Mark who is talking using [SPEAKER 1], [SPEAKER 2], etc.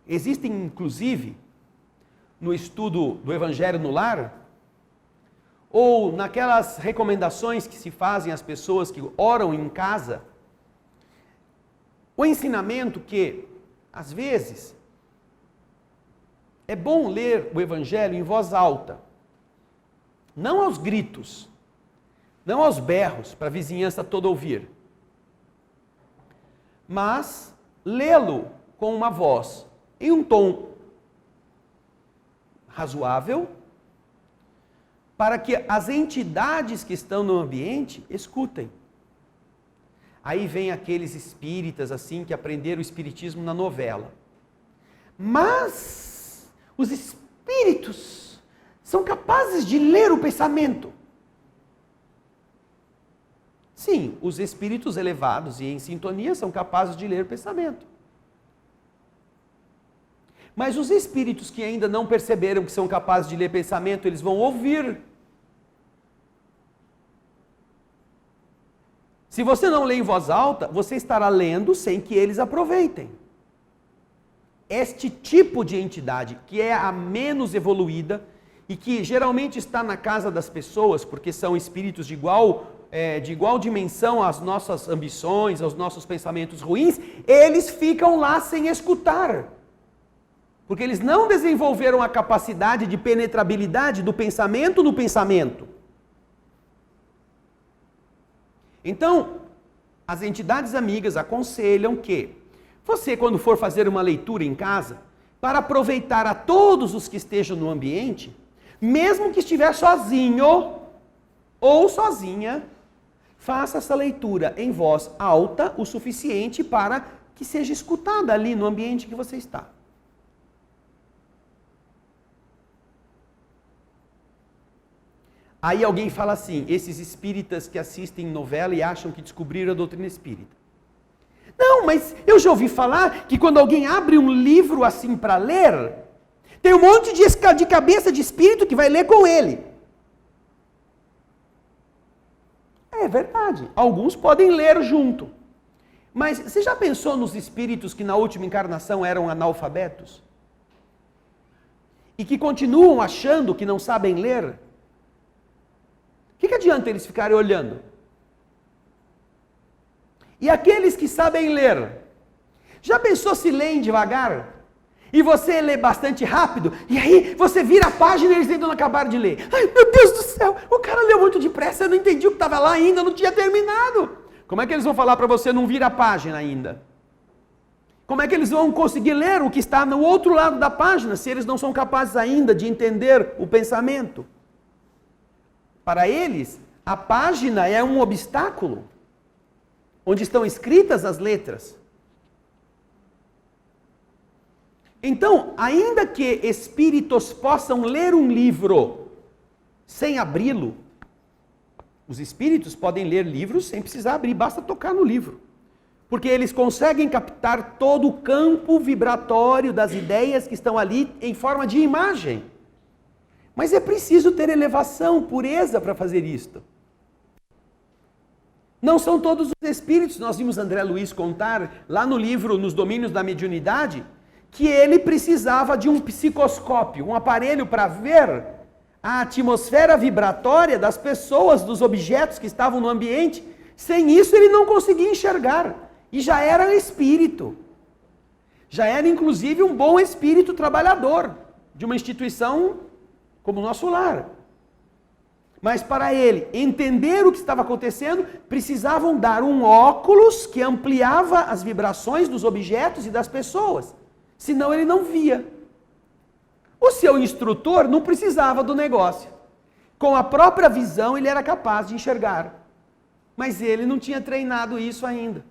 [SPEAKER 1] Existem, inclusive, no estudo do Evangelho no Lar, ou naquelas recomendações que se fazem às pessoas que oram em casa, o ensinamento que, às vezes, é bom ler o Evangelho em voz alta, não aos gritos, não aos berros, para a vizinhança toda ouvir, mas lê-lo com uma voz, em um tom razoável, para que as entidades que estão no ambiente escutem. Aí vem aqueles espíritas assim que aprenderam o espiritismo na novela. Mas os espíritos são capazes de ler o pensamento. Sim, os espíritos elevados e em sintonia são capazes de ler o pensamento. Mas os espíritos que ainda não perceberam que são capazes de ler pensamento, eles vão ouvir. Se você não lê em voz alta, você estará lendo sem que eles aproveitem. Este tipo de entidade, que é a menos evoluída e que geralmente está na casa das pessoas, porque são espíritos de igual dimensão às nossas ambições, aos nossos pensamentos ruins, eles ficam lá sem escutar. Porque eles não desenvolveram a capacidade de penetrabilidade do pensamento no pensamento. Então, as entidades amigas aconselham que você, quando for fazer uma leitura em casa, para aproveitar a todos os que estejam no ambiente, mesmo que estiver sozinho ou sozinha, faça essa leitura em voz alta o suficiente para que seja escutada ali no ambiente que você está. Aí alguém fala assim, esses espíritas que assistem novela e acham que descobriram a doutrina espírita. Não, mas eu já ouvi falar que quando alguém abre um livro assim para ler, tem um monte de cabeça de espírito que vai ler com ele. É verdade, alguns podem ler junto. Mas você já pensou nos espíritos que na última encarnação eram analfabetos? E que continuam achando que não sabem ler? O que adianta eles ficarem olhando? E aqueles que sabem ler, já pensou se leem devagar? E você lê bastante rápido, e aí você vira a página e eles ainda não acabaram de ler. Ai, meu Deus do céu, o cara leu muito depressa, eu não entendi o que estava lá ainda, não tinha terminado. Como é que eles vão falar para você não vir a página ainda? Como é que eles vão conseguir ler o que está no outro lado da página, se eles não são capazes ainda de entender o pensamento? Para eles, a página é um obstáculo, onde estão escritas as letras. Então, ainda que espíritos possam ler um livro sem abri-lo, os espíritos podem ler livros sem precisar abrir, basta tocar no livro. Porque eles conseguem captar todo o campo vibratório das ideias que estão ali em forma de imagem. Mas é preciso ter elevação, pureza para fazer isto. Não são todos os espíritos, nós vimos André Luiz contar lá no livro Nos Domínios da Mediunidade, que ele precisava de um psicoscópio, um aparelho para ver a atmosfera vibratória das pessoas, dos objetos que estavam no ambiente. Sem isso ele não conseguia enxergar. E já era espírito. Já era inclusive um bom espírito trabalhador de uma instituição como o nosso lar. Mas para ele entender o que estava acontecendo, precisavam dar um óculos que ampliava as vibrações dos objetos e das pessoas. Senão ele não via. O seu instrutor não precisava do negócio. Com a própria visão ele era capaz de enxergar. Mas ele não tinha treinado isso ainda.